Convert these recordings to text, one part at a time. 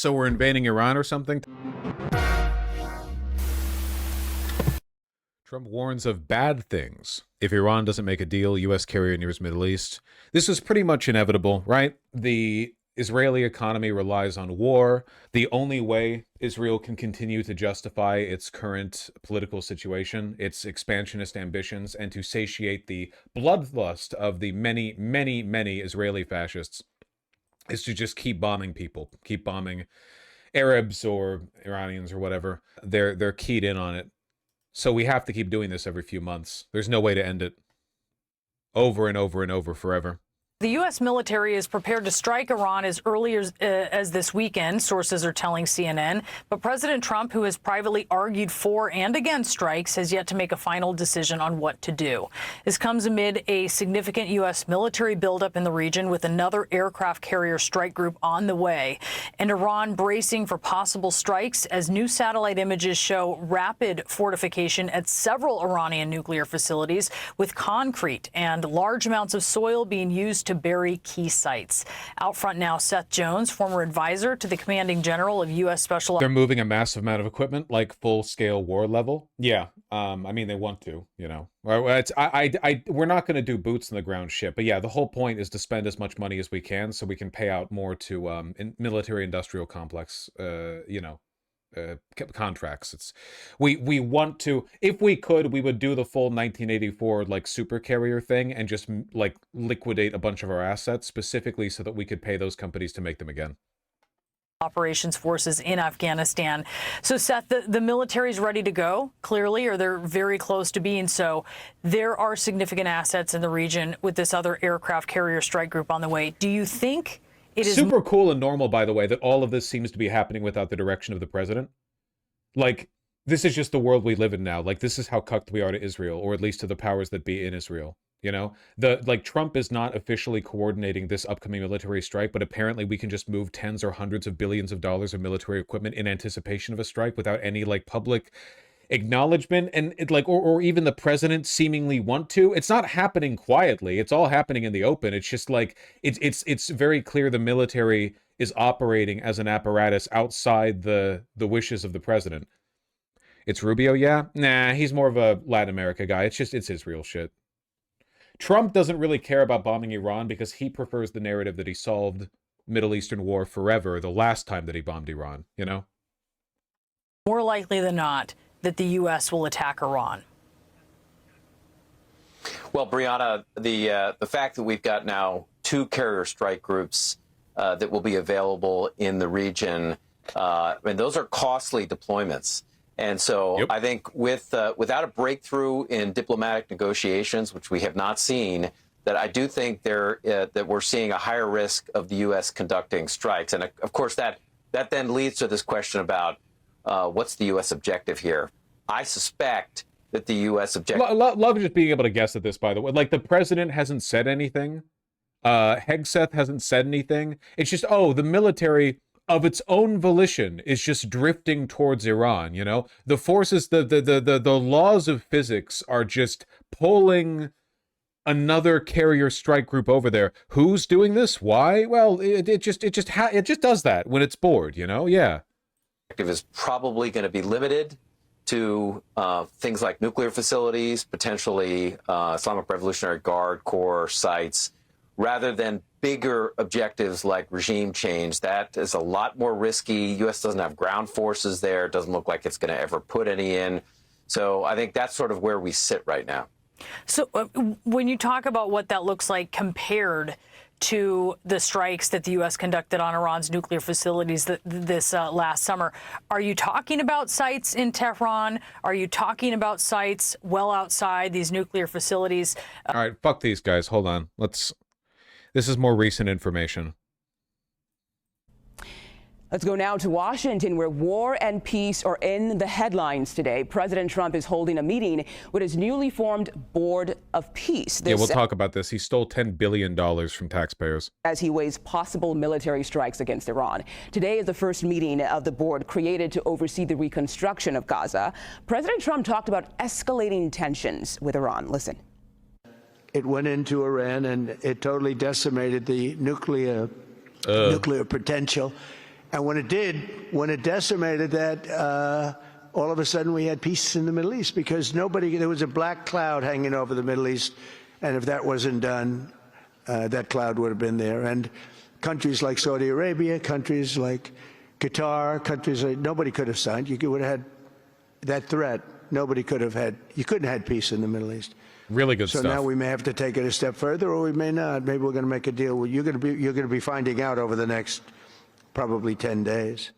So we're invading Iran or something? Trump warns of bad things if Iran doesn't make a deal, U.S. carrier nears Middle East. This is pretty much inevitable, right? The Israeli economy relies on war. The only way Israel can continue to justify its current political situation, its expansionist ambitions, and to satiate the bloodlust of the many, many, many Israeli fascists is to just keep bombing people, keep bombing Arabs or Iranians or whatever. They're keyed in on it. So we have to keep doing this every few months. There's no way to end it. Over and over and over forever. The U.S. military is prepared to strike Iran as early as this weekend, sources are telling CNN. But President Trump, who has privately argued for and against strikes, has yet to make a final decision on what to do. This comes amid a significant U.S. military buildup in the region, with another aircraft carrier strike group on the way, and Iran bracing for possible strikes as new satellite images show rapid fortification at several Iranian nuclear facilities, with concrete and large amounts of soil being used to bury key sites. Out front now, Seth Jones, former advisor to the commanding general of U.S. Special... They're moving a massive amount of equipment, like full-scale war level. Yeah, I mean, they want to, you know. We're not going to do boots on the ground shit, but yeah, the whole point is to spend as much money as we can so we can pay out more to military-industrial complex, contracts. We want to, if we could, we would do the full 1984 like super carrier thing and just like liquidate a bunch of our assets specifically so that we could pay those companies to make them again. Operations forces in Afghanistan. So Seth, the military is ready to go, clearly, or they're very close to being so. There are significant assets in the region with this other aircraft carrier strike group on the way. Do you think it is super cool and normal, by the way, that all of this seems to be happening without the direction of the president? Like, this is just the world we live in now. Like, this is how cucked we are to Israel, or at least to the powers that be in Israel. You know, Trump is not officially coordinating this upcoming military strike, but apparently we can just move tens or hundreds of billions of dollars of military equipment in anticipation of a strike without any like public acknowledgement, and or even the president seemingly want to. It's not happening quietly. It's all happening in the open. It's just like it's very clear the military is operating as an apparatus outside the wishes of the president. It's Rubio, yeah? Nah, he's more of a Latin America guy. It's Israel shit. Trump doesn't really care about bombing Iran because he prefers the narrative that he solved Middle Eastern war forever the last time that he bombed Iran, you know? More likely than not that the U.S. will attack Iran? Well, Brianna, the fact that we've got now 2 carrier strike groups that will be available in the region, and those are costly deployments. And so yep. I think without a breakthrough in diplomatic negotiations, which we have not seen, that I do think that we're seeing a higher risk of the U.S. conducting strikes. And of course, that then leads to this question about what's the U.S. objective here? I suspect that the U.S. objective... Love just being able to guess at this, by the way. Like, the president hasn't said anything. Hegseth hasn't said anything. It's just, the military, of its own volition, is just drifting towards Iran, you know? The forces, the laws of physics are just pulling another carrier strike group over there. Who's doing this? Why? Well, it just does that when it's bored, you know? Yeah. Is probably going to be limited to things like nuclear facilities, potentially Islamic Revolutionary Guard Corps sites, rather than bigger objectives like regime change. That is a lot more risky. U.S. doesn't have ground forces there. It doesn't look like it's going to ever put any in. So I think that's sort of where we sit right now. So when you talk about what that looks like compared to the strikes that the U.S. conducted on Iran's nuclear facilities this last summer, are you talking about sites in Tehran? Are you talking about sites well outside these nuclear facilities? All right, fuck these guys. Hold on. This is more recent information. Let's go now to Washington, where war and peace are in the headlines today. President Trump is holding a meeting with his newly formed Board of Peace. We'll talk about this. He stole $10 billion from taxpayers as he weighs possible military strikes against Iran. Today is the first meeting of the board created to oversee the reconstruction of Gaza. President Trump talked about escalating tensions with Iran. Listen. It went into Iran and it totally decimated the nuclear potential. And when it did, when it decimated that, all of a sudden we had peace in the Middle East because there was a black cloud hanging over the Middle East. And if that wasn't done, that cloud would have been there. And countries like Saudi Arabia, countries like Qatar, countries like, nobody could have signed. You would have had that threat. Nobody could have had, you couldn't have had peace in the Middle East. Really good so stuff. So now we may have to take it a step further, or we may not. Maybe we're going to make a deal. Well, you're going to be finding out over the next probably 10 days.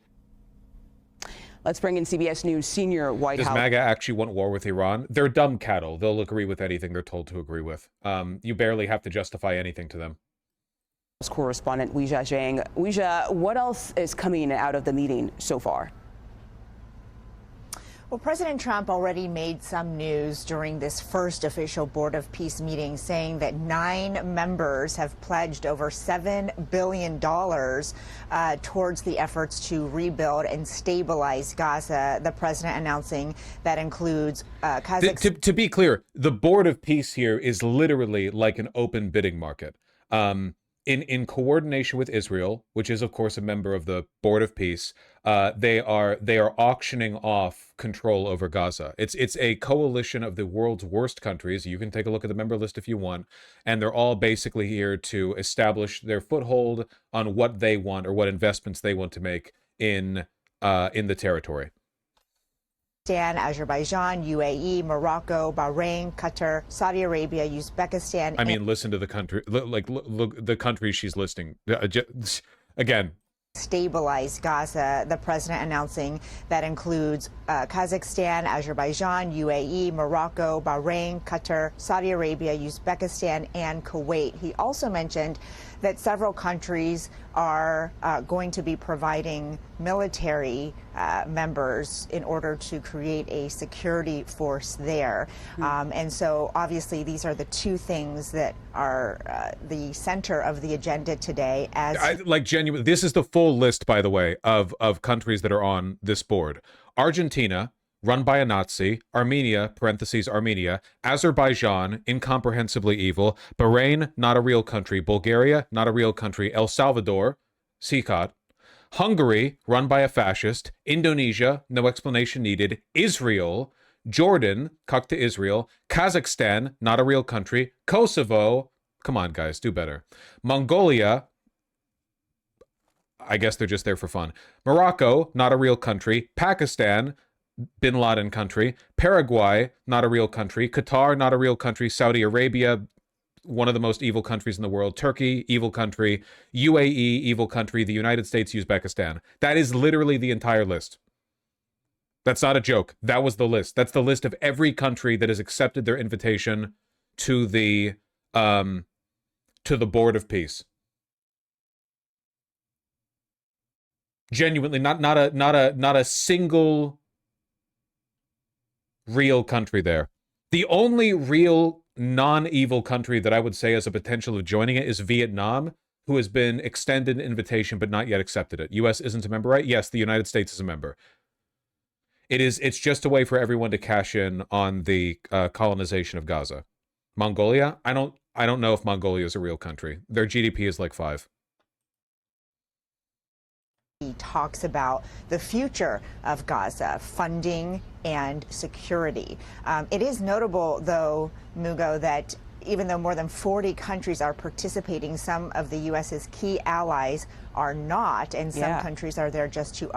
Let's bring in CBS News senior White House. Does MAGA actually want war with Iran? They're dumb cattle. They'll agree with anything they're told to agree with. You barely have to justify anything to them. Correspondent Weijia Zhang. Weijia, what else is coming out of the meeting so far? Well, President Trump already made some news during this first official Board of Peace meeting, saying that 9 members have pledged over $7 billion towards the efforts to rebuild and stabilize Gaza. The president announcing that includes Kazakhstan. To be clear, the Board of Peace here is literally like an open bidding market. In coordination with Israel, which is of course a member of the Board of Peace, they are auctioning off control over Gaza. It's a coalition of the world's worst countries. You can take a look at the member list if you want, and they're all basically here to establish their foothold on what they want or what investments they want to make in the territory. Azerbaijan, UAE, Morocco, Bahrain, Qatar, Saudi Arabia, Uzbekistan. I mean, listen to the country, look the countries she's listing. Again. Stabilize Gaza. The president announcing that includes Kazakhstan, Azerbaijan, UAE, Morocco, Bahrain, Qatar, Saudi Arabia, Uzbekistan, and Kuwait. He also mentioned that several countries are going to be providing military members in order to create a security force there. And so obviously these are the two things that are the center of the agenda today. Genuinely, this is the full list, by the way, of countries that are on this board. Argentina, run by a Nazi, Armenia, parentheses Armenia, Azerbaijan, incomprehensibly evil, Bahrain, not a real country, Bulgaria, not a real country, El Salvador, Sikat, Hungary, run by a fascist, Indonesia, no explanation needed, Israel, Jordan, cuck to Israel, Kazakhstan, not a real country, Kosovo, come on guys, do better, Mongolia, I guess they're just there for fun, Morocco, not a real country, Pakistan, Bin Laden country, Paraguay, not a real country, Qatar, not a real country, Saudi Arabia, one of the most evil countries in the world, Turkey, evil country, UAE, evil country, the United States, Uzbekistan. That is literally the entire list. That's not a joke. That was the list. That's the list of every country that has accepted their invitation to the Board of Peace. Genuinely, not a single real country there. The only real non-evil country that I would say has a potential of joining it is Vietnam, who has been extended an invitation but not yet accepted it. U.S. isn't a member, right? Yes, the United States is a member. It's just a way for everyone to cash in on the colonization of Gaza. Mongolia? I don't know if Mongolia is a real country. Their GDP is like 5. He talks about the future of Gaza, funding and security. It is notable, though, Mugo, that even though more than 40 countries are participating, some of the U.S.'s key allies are not, and some countries are there just to...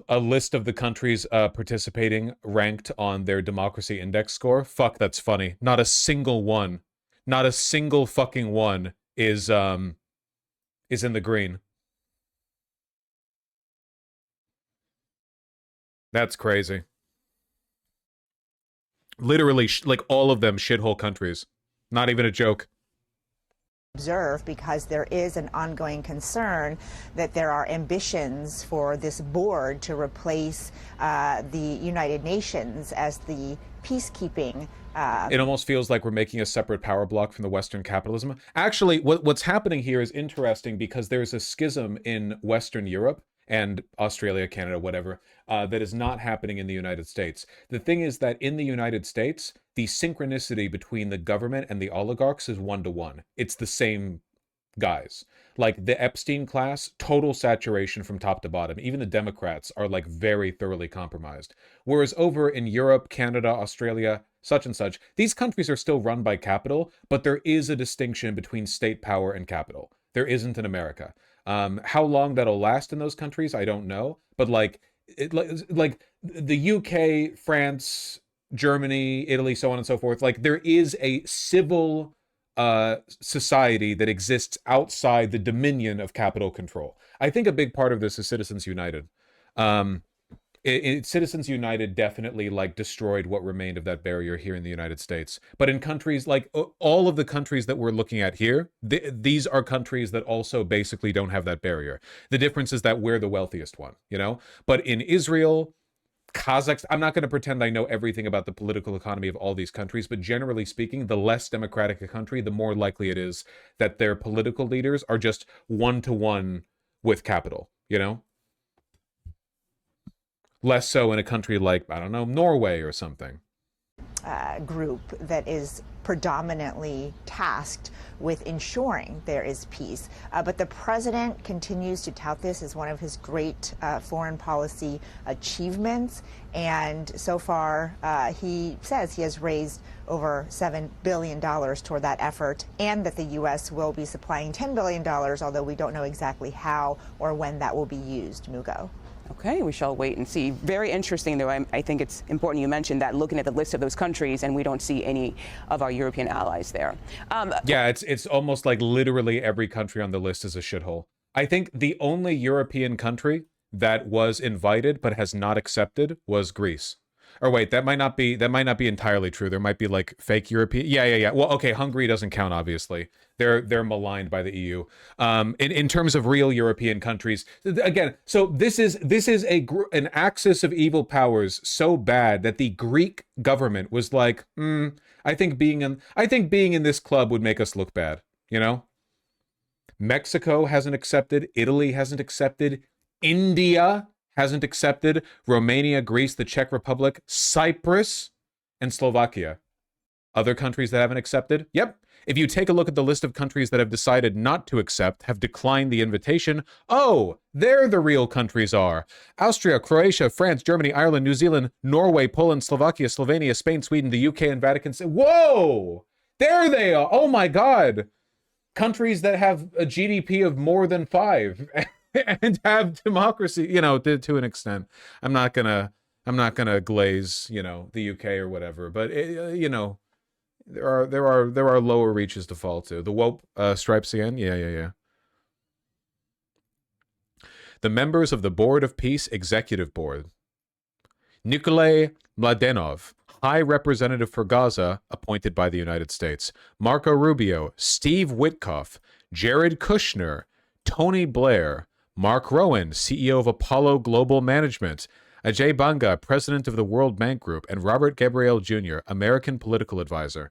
A list of the countries participating ranked on their democracy index score? Fuck, that's funny. Not a single one. Not a single fucking one is in the green. That's crazy. Literally, like all of them shithole countries. Not even a joke. Observe, because there is an ongoing concern that there are ambitions for this board to replace the United Nations as the peacekeeping. It almost feels like we're making a separate power block from the Western capitalism. Actually, what's happening here is interesting because there's a schism in Western Europe and Australia, Canada, whatever, that is not happening in the United States. The thing is that in the United States, the synchronicity between the government and the oligarchs is 1-to-1. It's the same guys. Like the Epstein class, total saturation from top to bottom. Even the Democrats are like very thoroughly compromised. Whereas over in Europe, Canada, Australia, such and such, these countries are still run by capital, but there is a distinction between state power and capital. There isn't in America. How long that'll last in those countries, I don't know. But like the UK, France, Germany, Italy, so on and so forth, like there is a civil society that exists outside the dominion of capital control. I think a big part of this is Citizens United. Citizens United definitely like destroyed what remained of that barrier here in the United States. But in countries like all of the countries that we're looking at here, these are countries that also basically don't have that barrier. The difference is that we're the wealthiest one, you know? But in Israel, Kazakhstan, I'm not going to pretend I know everything about the political economy of all these countries, but generally speaking, the less democratic a country, the more likely it is that their political leaders are just one-to-one with capital, you know? Less so in a country like, I don't know, Norway or something. Group that is predominantly tasked with ensuring there is peace. But the president continues to tout this as one of his great foreign policy achievements. And so far, he says he has raised over $7 billion toward that effort, and that the U.S. will be supplying $10 billion, although we don't know exactly how or when that will be used. Mugo. Okay, we shall wait and see. Very interesting, though. I think it's important you mentioned that, looking at the list of those countries, and we don't see any of our European allies there. Yeah, it's almost like literally every country on the list is a shithole. I think the only European country that was invited but has not accepted was Greece. Or wait, that might not be entirely true. There might be like fake European. Yeah. Well, okay, Hungary doesn't count, obviously. They're maligned by the EU. In terms of real European countries, again, so this is an axis of evil powers so bad that the Greek government was like, I think being in this club would make us look bad, you know? Mexico hasn't accepted, Italy hasn't accepted, India hasn't accepted, Romania, Greece, the Czech Republic, Cyprus, and Slovakia. Other countries that haven't accepted? Yep. If you take a look at the list of countries that have decided not to accept, have declined the invitation, oh, there the real countries are. Austria, Croatia, France, Germany, Ireland, New Zealand, Norway, Poland, Slovakia, Slovenia, Spain, Sweden, the UK, and Vatican City. Whoa! There they are! Oh my God! Countries that have a GDP of more than 5. And have democracy, you know, to an extent. I'm not gonna glaze, you know, the UK or whatever, but you know, there are lower reaches to fall to. The WOPE stripes again, yeah. The members of the Board of Peace Executive Board: Nikolai Mladenov, High Representative for Gaza, appointed by the United States; Marco Rubio, Steve Witkoff, Jared Kushner, Tony Blair, Mark Rowan, CEO of Apollo Global Management; Ajay Banga, President of the World Bank Group; and Robert Gabriel Jr., American political advisor.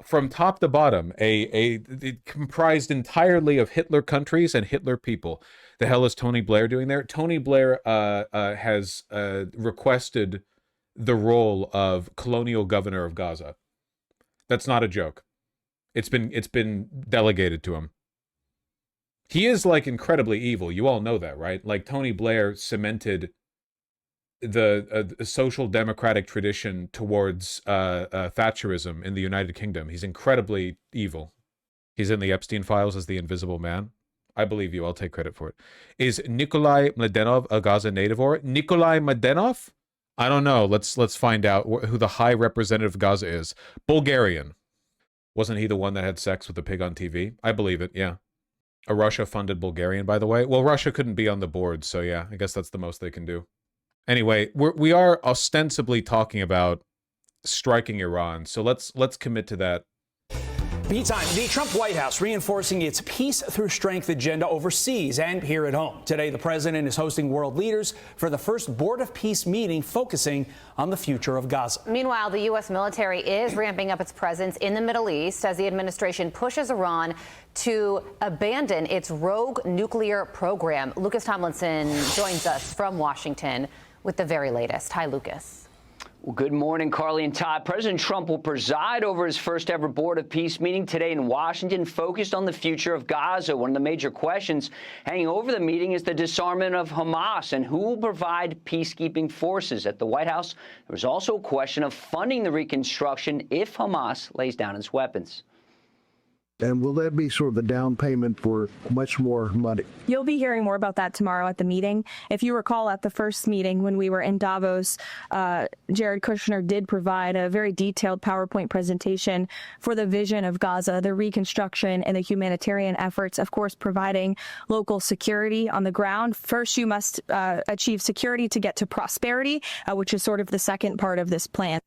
From top to bottom, it comprised entirely of Hitler countries and Hitler people. The hell is Tony Blair doing there? Tony Blair has requested the role of colonial governor of Gaza. That's not a joke. It's been delegated to him. He is like incredibly evil. You all know that, right? Like Tony Blair cemented the social democratic tradition towards Thatcherism in the United Kingdom. He's incredibly evil. He's in the Epstein files as the Invisible Man. I believe you. I'll take credit for it. Is Nikolai Mladenov a Gaza native or Nikolai Mladenov? I don't know. Let's find out who the High Representative of Gaza is. Bulgarian. Wasn't he the one that had sex with the pig on TV? I believe it. Yeah. A Russia-funded Bulgarian, by the way. Well, Russia couldn't be on the board, so yeah, I guess that's the most they can do. Anyway, we are ostensibly talking about striking Iran, so let's commit to that. Meantime, the Trump White House reinforcing its peace through strength agenda overseas and here at home. Today, the president is hosting world leaders for the first Board of Peace meeting focusing on the future of Gaza. Meanwhile, the U.S. military is ramping up its presence in the Middle East as the administration pushes Iran to abandon its rogue nuclear program. Lucas Tomlinson joins us from Washington with the very latest. Hi, Lucas. Well, good morning, Carly and Todd. President Trump will preside over his first ever Board of Peace meeting today in Washington, focused on the future of Gaza. One of the major questions hanging over the meeting is the disarmament of Hamas and who will provide peacekeeping forces. At the White House, there was also a question of funding the reconstruction if Hamas lays down its weapons. And will that be sort of the down payment for much more money? You'll be hearing more about that tomorrow at the meeting. If you recall, at the first meeting when we were in Davos, Jared Kushner did provide a very detailed PowerPoint presentation for the vision of Gaza, the reconstruction and the humanitarian efforts, of course, providing local security on the ground. First, you must achieve security to get to prosperity, which is sort of the second part of this plan.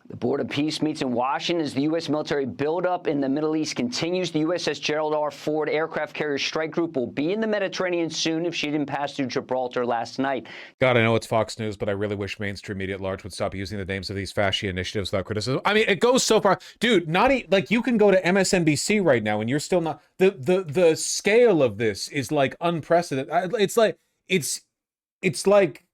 The Board of Peace meets in Washington as the U.S. military buildup in the Middle East continues. The USS Gerald R. Ford aircraft carrier strike group will be in the Mediterranean soon if she didn't pass through Gibraltar last night. God, I know it's Fox News, but I really wish mainstream media at large would stop using the names of these fascist initiatives without criticism. I mean, it goes so far. Dude, like you can go to MSNBC right now and you're still not... The scale of this is like unprecedented. It's like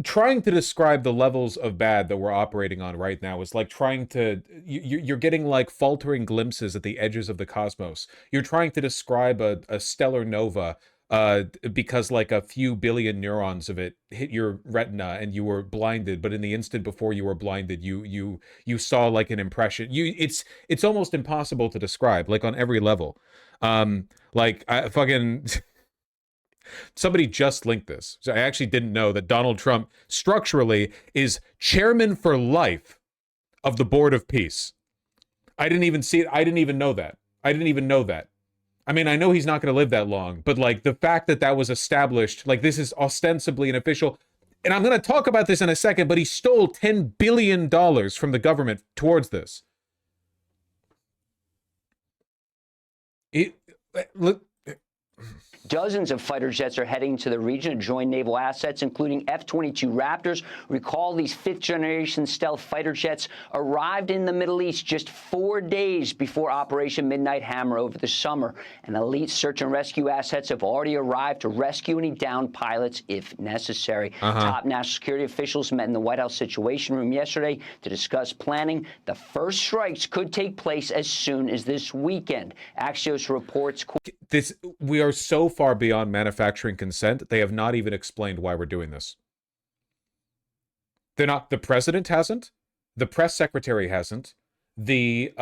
trying to describe the levels of bad that we're operating on right now is like trying to... You're getting like faltering glimpses at the edges of the cosmos. You're trying to describe a stellar nova because like a few billion neurons of it hit your retina and you were blinded, but in the instant before you were blinded, you saw like an impression. It's almost impossible to describe, like on every level. Like I fucking... Somebody just linked this. So I actually didn't know that Donald Trump structurally is chairman for life of the Board of Peace. I didn't even see it. I didn't even know that. I mean, I know he's not going to live that long, but like the fact that that was established, like this is ostensibly an official, and I'm going to talk about this in a second, but he stole $10 billion from the government towards this. Look. Dozens of fighter jets are heading to the region to join naval assets, including F-22 Raptors. Recall these fifth-generation stealth fighter jets arrived in the Middle East just 4 days before Operation Midnight Hammer over the summer. And elite search and rescue assets have already arrived to rescue any downed pilots if necessary. Top national security officials met in the White House Situation Room yesterday to discuss planning. The first strikes could take place as soon as this weekend. Axios reports... We are so far beyond manufacturing consent, they have not even explained why we're doing this. They're not... The president hasn't. The press secretary hasn't. The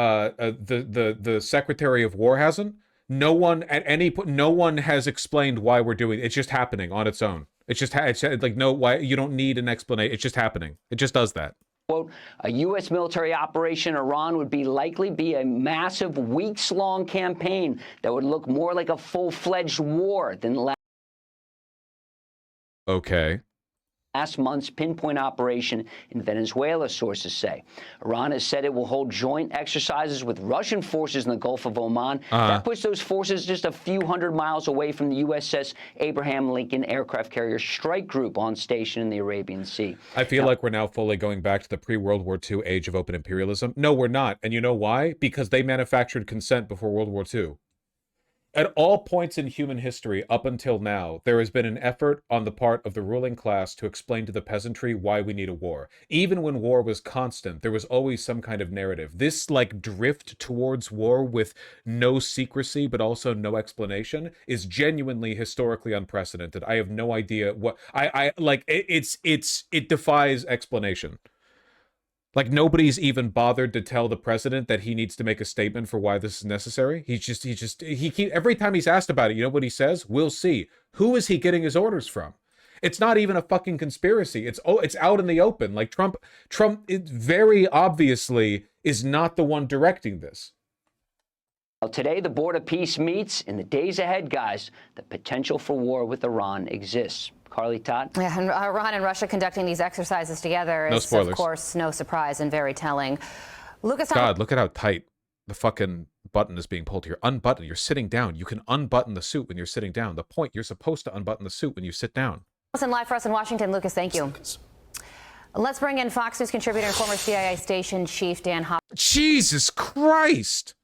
secretary of war hasn't. No one at any point... No one has explained why we're doing it. It's just happening on its own. It's just... It's like, no, why... You don't need an explanation. It's just happening. It just does that. Quote, a U.S. military operation in Iran would likely be a massive, weeks-long campaign that would look more like a full-fledged war than last month's pinpoint operation in Venezuela, sources say. Iran has said it will hold joint exercises with Russian forces in the Gulf of Oman. That puts those forces just a few hundred miles away from the USS Abraham Lincoln aircraft carrier strike group on station in the Arabian Sea. I feel like we're now fully going back to the pre-World War II age of open imperialism. No, we're not. And you know why? Because they manufactured consent before World War II. At all points in human history up until now, there has been an effort on the part of the ruling class to explain to the peasantry why we need a war. Even when war was constant, there was always some kind of narrative. This, like, drift towards war with no secrecy, but also no explanation, is genuinely historically unprecedented. I have no idea what... It defies explanation. Like, nobody's even bothered to tell the president that he needs to make a statement for why this is necessary. Every time he's asked about it, you know what he says? We'll see. Who is he getting his orders from? It's not even a fucking conspiracy. It's out in the open. Like, Trump very obviously is not the one directing this. Well, today, the Board of Peace meets. In the days ahead, guys, the potential for war with Iran exists. Carly, Todd? Yeah, and Iran and Russia conducting these exercises together is, of course, no surprise and very telling. Lucas, God, look at how tight the fucking button is being pulled here. Unbutton. You're sitting down. You can unbutton the suit when you're sitting down. The point, you're supposed to unbutton the suit when you sit down. Listen, live for us in Washington. Lucas, thank you. Let's bring in Fox News contributor and former CIA station chief Dan Hopkins. Jesus Christ!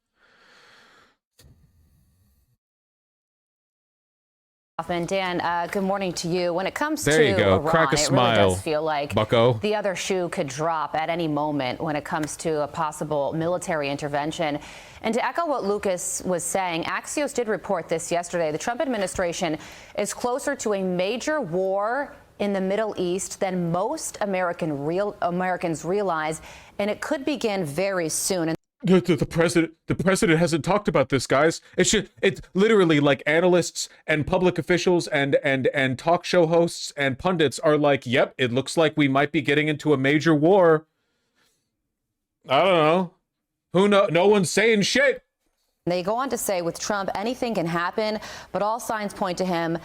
Dan, good morning to you. When it comes There to you go. Iran, Crack a it smile, really does feel like bucko. the other shoe could drop at any moment when it comes to a possible military intervention. And to echo what Lucas was saying, Axios did report this yesterday. The Trump administration is closer to a major war in the Middle East than most Americans realize, and it could begin very soon. The president hasn't talked about this, guys. It's literally like analysts and public officials and talk show hosts and pundits are like, yep, it looks like we might be getting into a major war. I don't know. Who know? No one's saying shit. They go on to say with Trump, anything can happen, but all signs point to him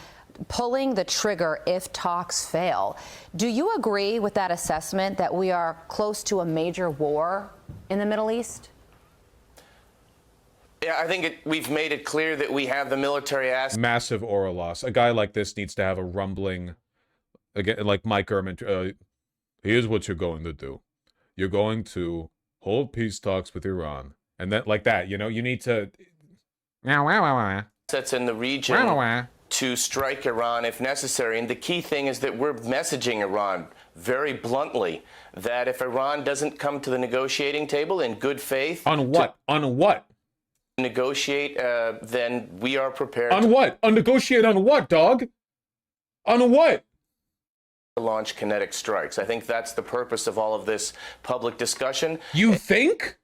pulling the trigger if talks fail. Do you agree with that assessment that we are close to a major war in the Middle East? Yeah, I think we've made it clear that we have the military aspect. Massive aura loss. A guy like this needs to have a rumbling, again, like Mike Ehrman. Here's what you're going to do. You're going to hold peace talks with Iran. And that, like that, you know, you need to... That's in the region to strike Iran if necessary. And the key thing is that we're messaging Iran very bluntly that if Iran doesn't come to the negotiating table in good faith... On what? On what? Negotiate, then we are prepared. On what? On negotiate on what, dog? On what? To launch kinetic strikes. I think that's the purpose of all of this public discussion. You think?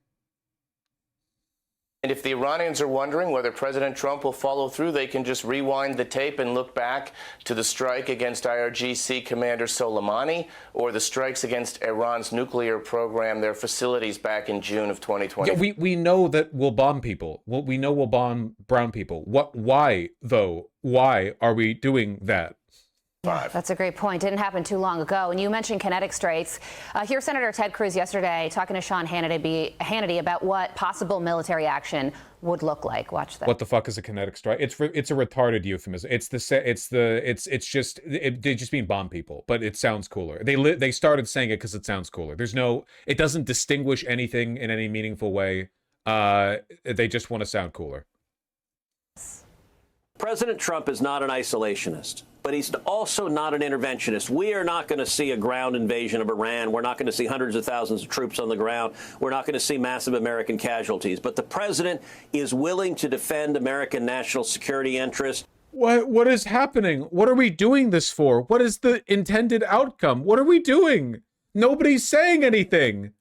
And if the Iranians are wondering whether President Trump will follow through, they can just rewind the tape and look back to the strike against IRGC Commander Soleimani or the strikes against Iran's nuclear program, their facilities back in June of 2020. Yeah, we know that we'll bomb people. We know we'll bomb brown people. Why, though? Why are we doing that? Yeah, that's a great point. Didn't happen too long ago. And you mentioned kinetic strikes. Here's Senator Ted Cruz yesterday talking to Sean Hannity about what possible military action would look like. Watch that. What the fuck is a kinetic strike? It's a retarded euphemism. They just mean bomb people, but it sounds cooler. They started saying it because it sounds cooler. It doesn't distinguish anything in any meaningful way. They just want to sound cooler. President Trump is not an isolationist, but he's also not an interventionist. We are not going to see a ground invasion of Iran. We're not going to see hundreds of thousands of troops on the ground. We're not going to see massive American casualties. But the president is willing to defend American national security interests. What is happening? What are we doing this for? What is the intended outcome? What are we doing? Nobody's saying anything.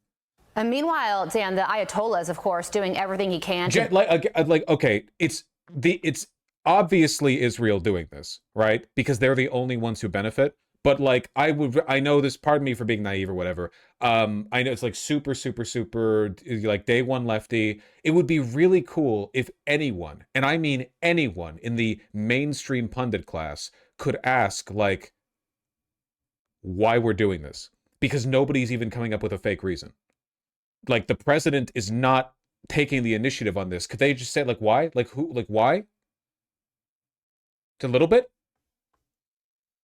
And meanwhile, Dan, the Ayatollah is, of course, doing everything he can. Okay, it's obviously Israel doing this, right? Because they're the only ones who benefit. But like, I know this, pardon me for being naive or whatever. I know it's like super like day one lefty. It would be really cool if anyone, and I mean anyone in the mainstream pundit class could ask like, why we're doing this. Because nobody's even coming up with a fake reason. Like the president is not taking the initiative on this. Could they just say like, why? Like who, like why? A little bit?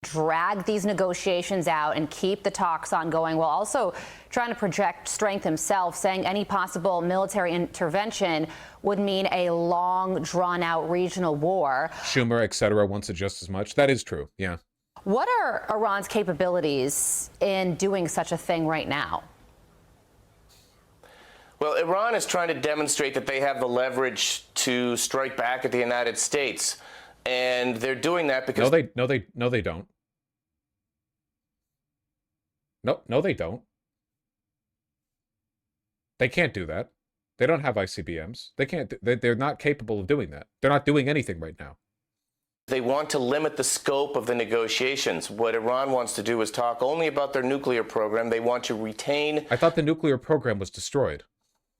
Drag these negotiations out and keep the talks ongoing while also trying to project strength himself, saying any possible military intervention would mean a long, drawn-out regional war. Schumer, etc., wants it just as much. That is true, yeah. What are Iran's capabilities in doing such a thing right now? Well, Iran is trying to demonstrate that they have the leverage to strike back at the United States. And they're doing that because... No, they don't. No, they don't. They can't do that. They don't have ICBMs. They can't. They're not capable of doing that. They're not doing anything right now. They want to limit the scope of the negotiations. What Iran wants to do is talk only about their nuclear program. They want to retain... I thought the nuclear program was destroyed.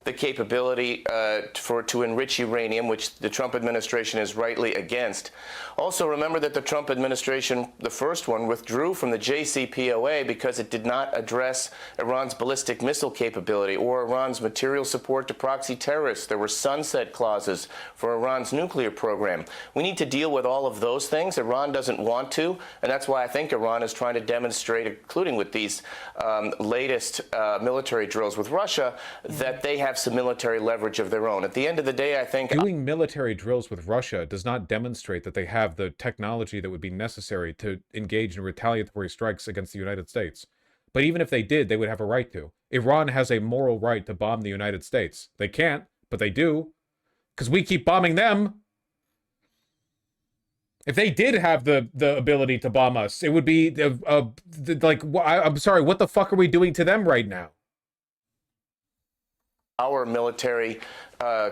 The capability to enrich uranium, which the Trump administration is rightly against. Also, remember that the Trump administration, the first one, withdrew from the JCPOA because it did not address Iran's ballistic missile capability or Iran's material support to proxy terrorists. There were sunset clauses for Iran's nuclear program. We need to deal with all of those things. Iran doesn't want to, and that's why I think Iran is trying to demonstrate, including with these latest military drills with Russia, that they have have some military leverage of their own. At the end of the day, I think doing military drills with Russia does not demonstrate that they have the technology that would be necessary to engage in retaliatory strikes against the United States. But even if they did, they would have a right to. Iran has a moral right to bomb the United States. They can't, but they do, because we keep bombing them. If they did have the ability to bomb us, it would be like, I'm sorry, what the fuck are we doing to them right now? our military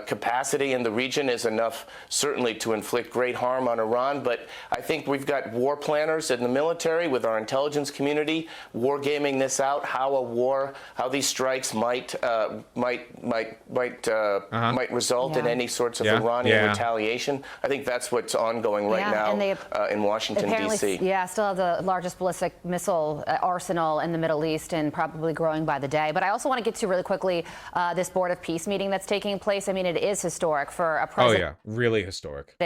capacity in the region is enough, certainly, to inflict great harm on Iran. But I think we've got war planners in the military with our intelligence community wargaming this out, how these strikes might result in any sorts of Iranian retaliation. I think that's what's ongoing right now in Washington, D.C. Yeah, still have the largest ballistic missile arsenal in the Middle East and probably growing by the day. But I also want to get to really quickly this Board of Peace meeting that's taking place. I mean, it is historic for a president. Oh, yeah, really historic.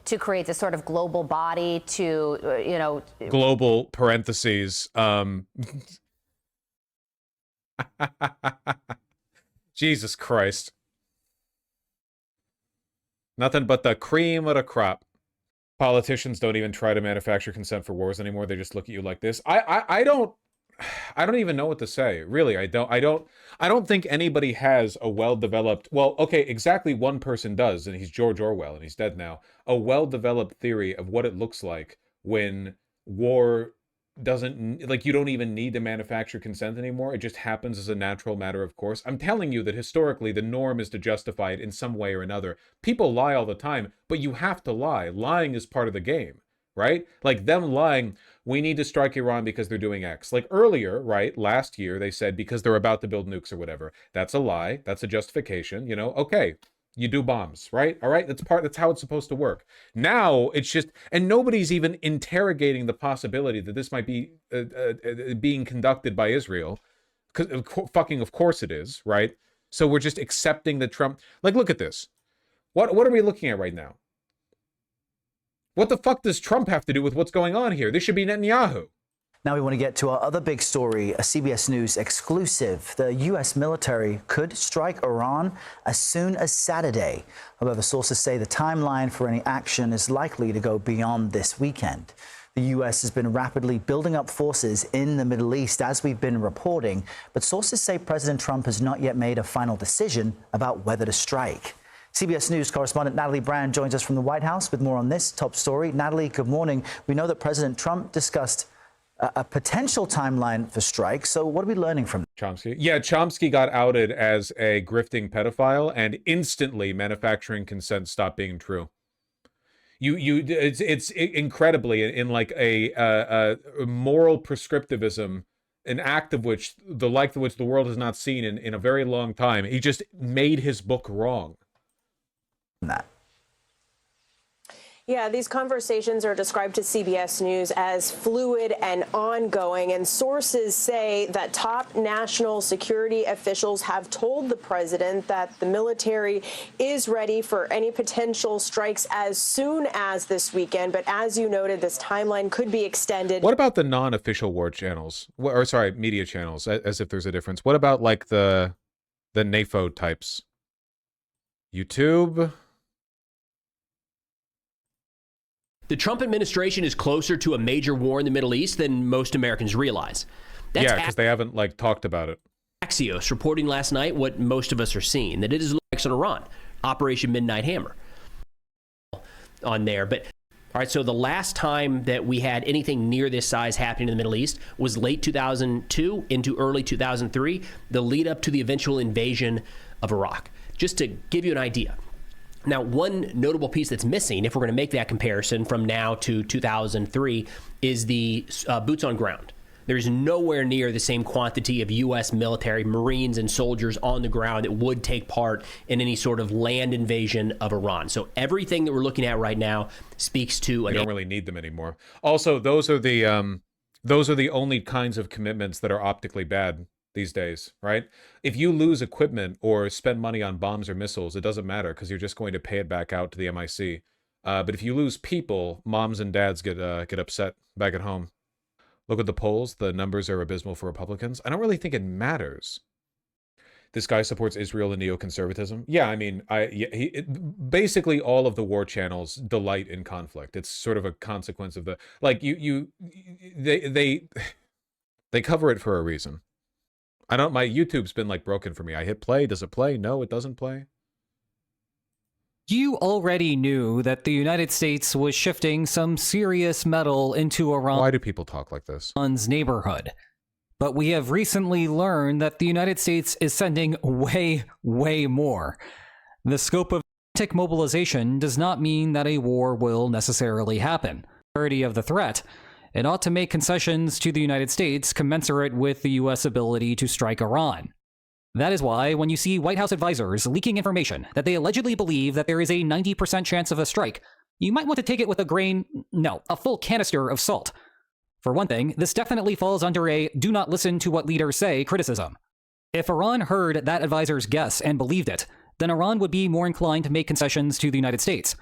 To create this sort of global body to, global parentheses. Jesus Christ. Nothing but the cream of the crop. Politicians don't even try to manufacture consent for wars anymore. They just look at you like this. I don't even know what to say. Really, I don't think anybody has a well-developed, well, okay, exactly one person does, and he's George Orwell, and he's dead now, a well-developed theory of what it looks like when war doesn't, like, you don't even need to manufacture consent anymore. It just happens as a natural matter of course. I'm telling you that historically the norm is to justify it in some way or another. People lie all the time, but you have to lie. Lying is part of the game, right? Like them lying, we need to strike Iran because they're doing X. Like earlier, right, last year, they said because they're about to build nukes or whatever. That's a lie. That's a justification, you know? Okay, you do bombs, right? All right, that's how it's supposed to work. Now, it's just, and nobody's even interrogating the possibility that this might be being conducted by Israel. Because fucking of course it is, right? So we're just accepting that Trump, like, look at this. What are we looking at right now? What the fuck does Trump have to do with what's going on here? This should be Netanyahu. Now we want to get to our other big story, a CBS News exclusive. The U.S. military could strike Iran as soon as Saturday. However, sources say the timeline for any action is likely to go beyond this weekend. The U.S. has been rapidly building up forces in the Middle East, as we've been reporting, but sources say President Trump has not yet made a final decision about whether to strike. CBS News correspondent Natalie Brand joins us from the White House with more on this top story. Natalie, good morning. We know that President Trump discussed a potential timeline for strikes. So what are we learning from Chomsky? Yeah, Chomsky got outed as a grifting pedophile, and instantly manufacturing consent stopped being true. It's incredibly in like a moral prescriptivism, an act of which the like of which the world has not seen in a very long time. He just made his book wrong. That. Yeah, these conversations are described to CBS News as fluid and ongoing, and sources say that top national security officials have told the president that the military is ready for any potential strikes as soon as this weekend. But as you noted, this timeline could be extended. What about the non-official war channels? Or sorry, media channels, as if there's a difference. What about like the NAFO types? YouTube? The Trump administration is closer to a major war in the Middle East than most Americans realize. That's because they haven't like talked about it. Axios reporting last night what most of us are seeing, that it is like on Iran, Operation Midnight Hammer on there. But all right, so the last time that we had anything near this size happening in the Middle East was late 2002 into early 2003, the lead up to the eventual invasion of Iraq. Just to give you an idea. Now, one notable piece that's missing, if we're going to make that comparison from now to 2003, is the boots on ground. There's nowhere near the same quantity of U.S. military, Marines, and soldiers on the ground that would take part in any sort of land invasion of Iran. So everything that we're looking at right now speaks to... We don't really need them anymore. Also, those are the only kinds of commitments that are optically bad these days, right? If you lose equipment or spend money on bombs or missiles, it doesn't matter because you're just going to pay it back out to the MIC. But if you lose people, moms and dads get upset back at home. Look at the polls. The numbers are abysmal for Republicans. I don't really think it matters. this guy supports Israel and neoconservatism. Yeah, I mean, basically all of the war channels delight in conflict. It's sort of a consequence of the, like, they cover it for a reason. My YouTube's been like broken for me. I hit play. Does it play? No, it doesn't play. You already knew that the United States was shifting some serious metal into Iran. Why do people talk like this? Iran's neighborhood. But we have recently learned that the United States is sending way, way more. The scope of mobilization does not mean that a war will necessarily happen. The of the threat, it ought to make concessions to the United States commensurate with the U.S. ability to strike Iran. That is why when you see White House advisors leaking information that they allegedly believe that there is a 90% chance of a strike, you might want to take it with a full canister of salt. For one thing, this definitely falls under a do not listen to what leaders say criticism. If Iran heard that advisor's guess and believed it, then Iran would be more inclined to make concessions to the United States.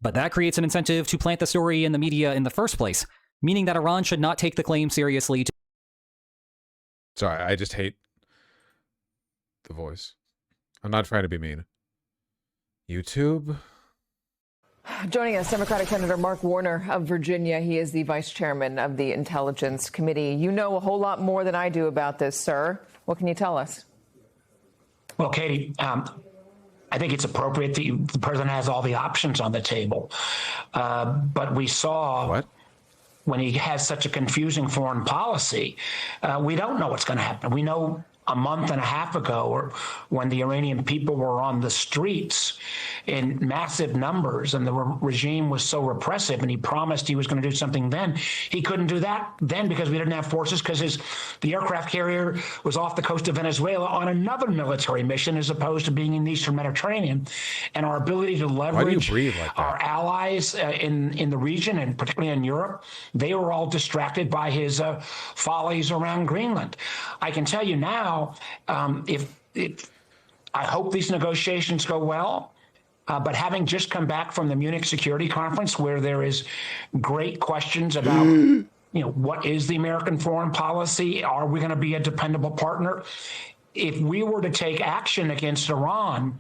But that creates an incentive to plant the story in the media in the first place, meaning that Iran should not take the claim seriously. Sorry, I just hate the voice. I'm not trying to be mean. YouTube? Joining us, Democratic Senator Mark Warner of Virginia. He is the vice chairman of the Intelligence Committee. You know a whole lot more than I do about this, sir. What can you tell us? Well, Katie, I think it's appropriate that the president has all the options on the table. But we saw when he has such a confusing foreign policy, we don't know what's going to happen. We know a month and a half ago, or when the Iranian people were on the streets in massive numbers and the regime was so repressive and he promised he was going to do something then, he couldn't do that then because we didn't have forces, because the aircraft carrier was off the coast of Venezuela on another military mission as opposed to being in the Eastern Mediterranean. And our ability to leverage our allies in the region, and particularly in Europe, they were all distracted by his follies around Greenland. I can tell you now, if I hope these negotiations go well, but having just come back from the Munich Security Conference, where there is great questions about, what is the American foreign policy? Are we going to be a dependable partner? If we were to take action against Iran,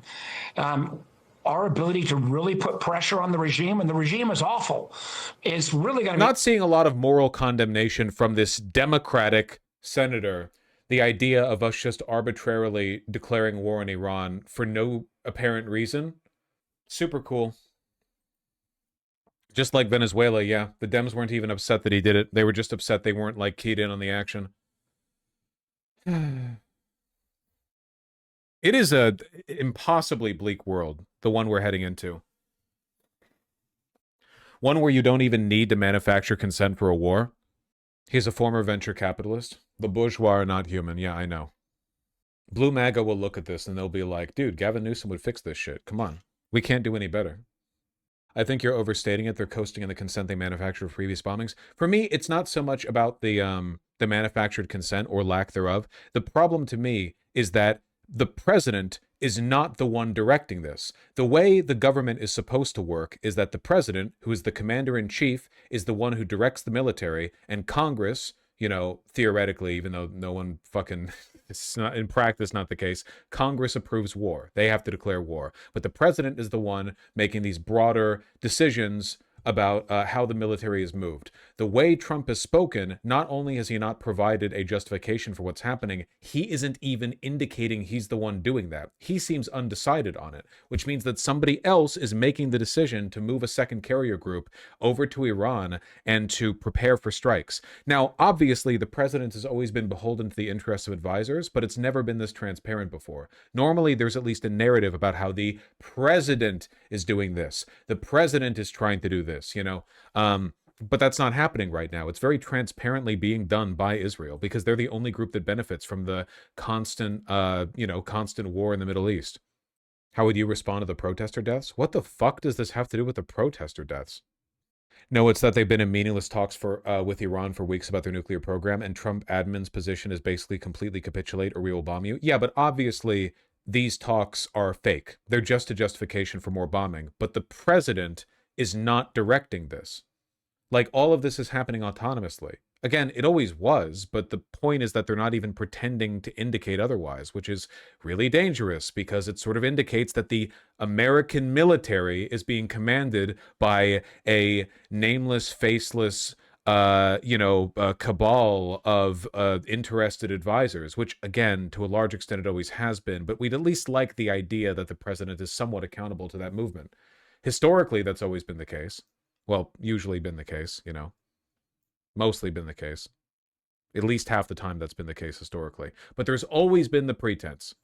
our ability to really put pressure on the regime, and the regime is awful, is really going to Not seeing a lot of moral condemnation from this Democratic senator. The idea of us just arbitrarily declaring war on Iran for no apparent reason. Super cool. Just like Venezuela, yeah. The Dems weren't even upset that he did it. They were just upset they weren't, like, keyed in on the action. It is a impossibly bleak world, the one we're heading into. One where you don't even need to manufacture consent for a war. He's a former venture capitalist. The bourgeois are not human. Yeah, I know. Blue MAGA will look at this and they'll be like, dude, Gavin Newsom would fix this shit. Come on. We can't do any better. I think you're overstating it. They're coasting in the consent they manufactured for previous bombings. For me, it's not so much about the manufactured consent or lack thereof. The problem to me is that the president is not the one directing this. The way the government is supposed to work is that the president, who is the commander-in-chief, is the one who directs the military, and Congress, theoretically, even though no one fucking, it's not in practice not the case, Congress approves war. They have to declare war. But the president is the one making these broader decisions about how the military is moved. The way Trump has spoken, not only has he not provided a justification for what's happening, he isn't even indicating he's the one doing that. He seems undecided on it, which means that somebody else is making the decision to move a second carrier group over to Iran and to prepare for strikes. Now, obviously, the president has always been beholden to the interests of advisors, but it's never been this transparent before. Normally, there's at least a narrative about how the president is doing this. The president is trying to do this. But that's not happening right now. It's very transparently being done by Israel because they're the only group that benefits from the constant war in the Middle East. How would you respond to the protester deaths? What the fuck does this have to do with the protester deaths? No, it's that they've been in meaningless talks with Iran for weeks about their nuclear program, and Trump admin's position is basically completely capitulate or we will bomb you. Yeah, but obviously these talks are fake. They're just a justification for more bombing. But the president is not directing this. Like, all of this is happening autonomously. Again, it always was, but the point is that they're not even pretending to indicate otherwise, which is really dangerous because it sort of indicates that the American military is being commanded by a nameless, faceless, cabal of interested advisors, which, again, to a large extent, it always has been. But we'd at least like the idea that the president is somewhat accountable to that movement. Historically, that's always been the case. Well, usually been the case, Mostly been the case. At least half the time that's been the case historically. But there's always been the pretense